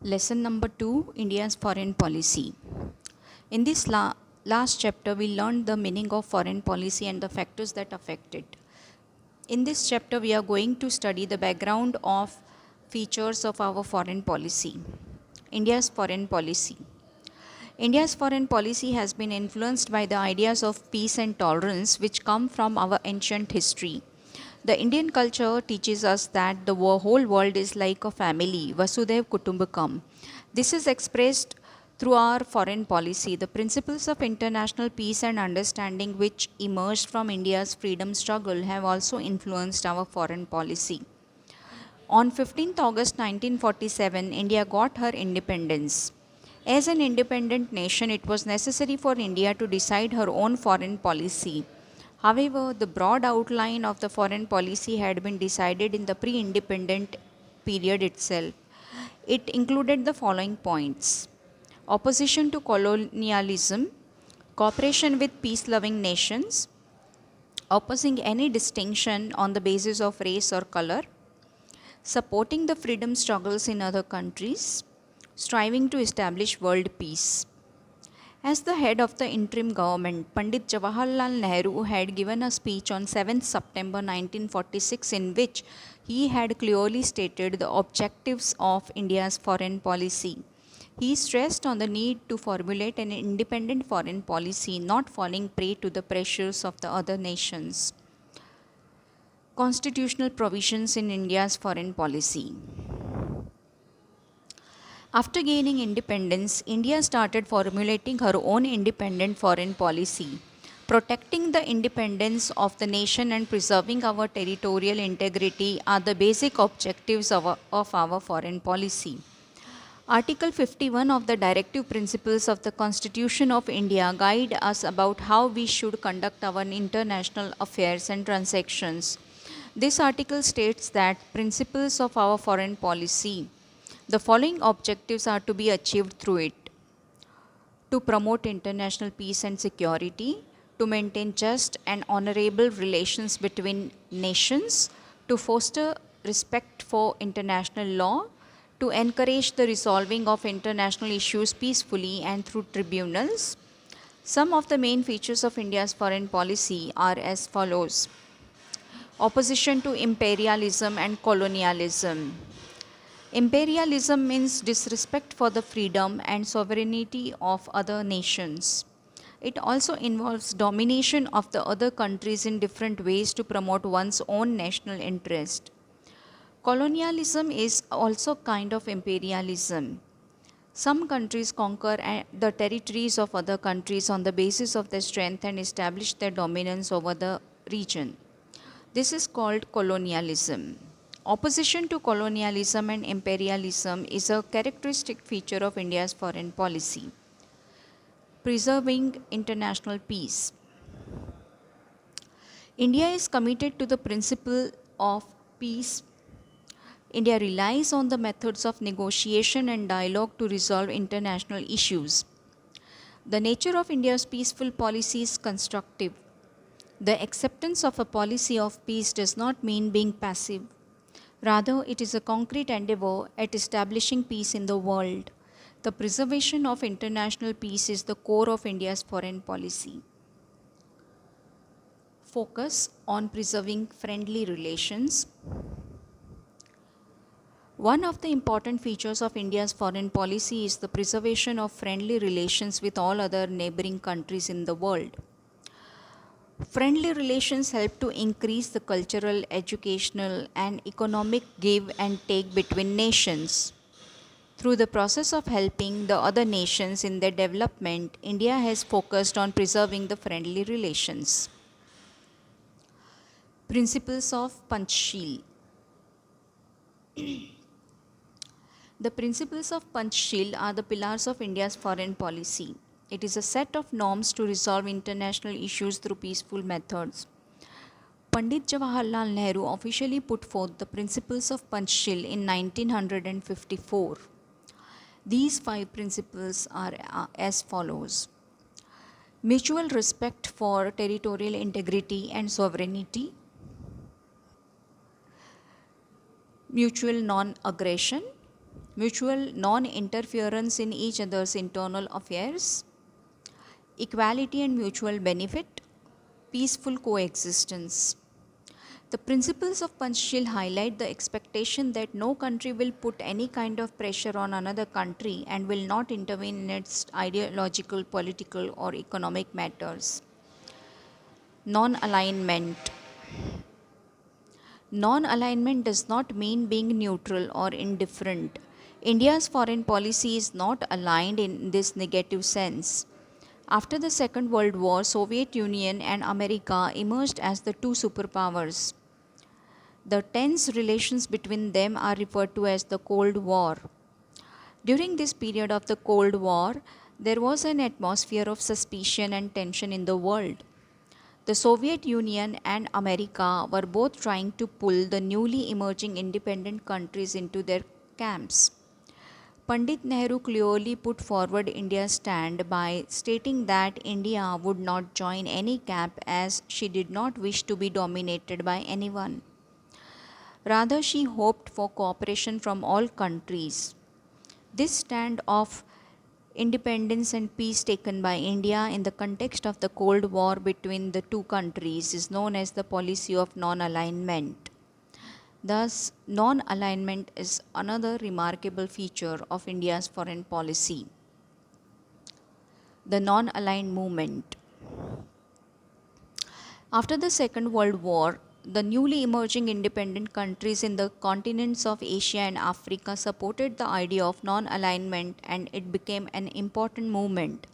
Lesson number 2, India's foreign policy. In this last chapter, we learned the meaning of foreign policy and the factors that affect it. In this chapter, we are going to study the background of features of our foreign policy. India's foreign policy. India's foreign policy has been influenced by the ideas of peace and tolerance which come from our ancient history. The Indian culture teaches us that the whole world is like a family, Vasudhaiv Kutumbakam. This is expressed through our foreign policy. The principles of international peace and understanding which emerged from India's freedom struggle have also influenced our foreign policy. On 15th August 1947, India got her independence. As an independent nation, it was necessary for India to decide her own foreign policy. However, the broad outline of the foreign policy had been decided in the pre independent period itself. It included the following points: opposition to colonialism, cooperation with peace loving nations, opposing any distinction on the basis of race or color, supporting the freedom struggles in other countries, striving to establish world peace. As the head of the interim government, Pandit Jawaharlal Nehru had given a speech on 7th September 1946 in which he had clearly stated the objectives of India's foreign policy. He stressed on the need to formulate an independent foreign policy, not falling prey to the pressures of the other nations. Constitutional provisions in India's foreign policy. After gaining independence, India started formulating her own independent foreign policy. Protecting the independence of the nation and preserving our territorial integrity are the basic objectives of our foreign policy. Article 51 of the Directive Principles of the Constitution of India guide us about how we should conduct our international affairs and transactions. This article states that principles of our foreign policy. The following objectives are to be achieved through it: to promote international peace and security, to maintain just and honorable relations between nations, to foster respect for international law, to encourage the resolving of international issues peacefully and through tribunals. Some of the main features of India's foreign policy are as follows: opposition to imperialism and colonialism. Imperialism means disrespect for the freedom and sovereignty of other nations. It also involves domination of the other countries in different ways to promote one's own national interest. Colonialism is also a kind of imperialism. Some countries conquer the territories of other countries on the basis of their strength and establish their dominance over the region. This is called colonialism. Opposition to colonialism and imperialism is a characteristic feature of India's foreign policy. Preserving international peace. India is committed to the principle of peace. India relies on the methods of negotiation and dialogue to resolve international issues. The nature of India's peaceful policy is constructive. The acceptance of a policy of peace does not mean being passive. Rather, it is a concrete endeavor at establishing peace in the world. The preservation of international peace is the core of India's foreign policy. Focus on preserving friendly relations. One of the important features of India's foreign policy is the preservation of friendly relations with all other neighboring countries in the world. Friendly relations help to increase the cultural, educational, and economic give and take between nations. Through the process of helping the other nations in their development, India has focused on preserving the friendly relations. Principles of Panchsheel. The principles of Panchsheel are the pillars of India's foreign policy. It is a set of norms to resolve international issues through peaceful methods. Pandit Jawaharlal Nehru officially put forth the principles of Panchsheel in 1954. These 5 principles are as follows: mutual respect for territorial integrity and sovereignty, mutual non-aggression, mutual non-interference in each other's internal affairs, equality and mutual benefit, peaceful coexistence. The principles of Panchshil highlight the expectation that no country will put any kind of pressure on another country and will not intervene in its ideological, political, or economic matters. Non alignment. Non alignment does not mean being neutral or indifferent. India's foreign policy is not aligned in this negative sense. After the Second World War, Soviet Union and America emerged as the two superpowers. The tense relations between them are referred to as the Cold War. During this period of the Cold War, there was an atmosphere of suspicion and tension in the world. The Soviet Union and America were both trying to pull the newly emerging independent countries into their camps. Pandit Nehru clearly put forward India's stand by stating that India would not join any camp as she did not wish to be dominated by anyone. Rather, she hoped for cooperation from all countries. This stand of independence and peace taken by India in the context of the Cold War between the two countries is known as the policy of non alignment. Thus, non alignment is another remarkable feature of India's foreign policy. The non aligned movement. After the Second World War, the newly emerging independent countries in the continents of Asia and Africa supported the idea of non alignment and it became an important movement.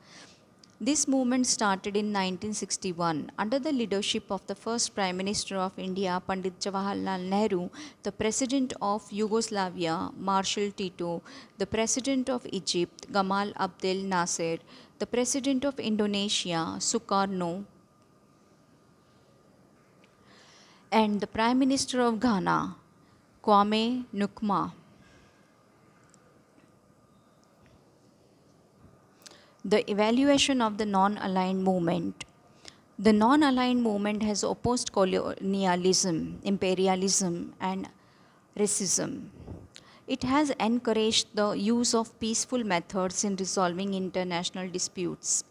This movement started in 1961 under the leadership of the first Prime Minister of India, Pandit Jawaharlal Nehru, the President of Yugoslavia, Marshal Tito, the President of Egypt, Gamal Abdel Nasser, the President of Indonesia, Sukarno, and the Prime Minister of Ghana, Kwame Nkrumah. The evaluation of the non-aligned movement. The non-aligned movement has opposed colonialism, imperialism, and racism. It has encouraged the use of peaceful methods in resolving international disputes.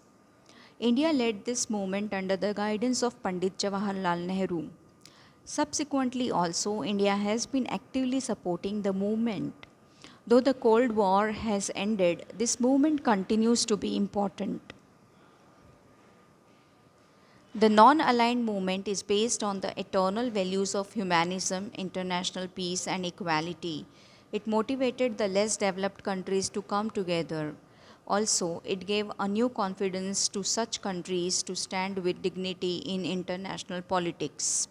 India led this movement under the guidance of Pandit Jawaharlal Nehru. Subsequently, also, India has been actively supporting the movement. Though the Cold War has ended, this movement continues to be important. The non aligned movement is based on the eternal values of humanism, international peace, and equality. It motivated the less developed countries to come together. Also, it gave a new confidence to such countries to stand with dignity in international politics.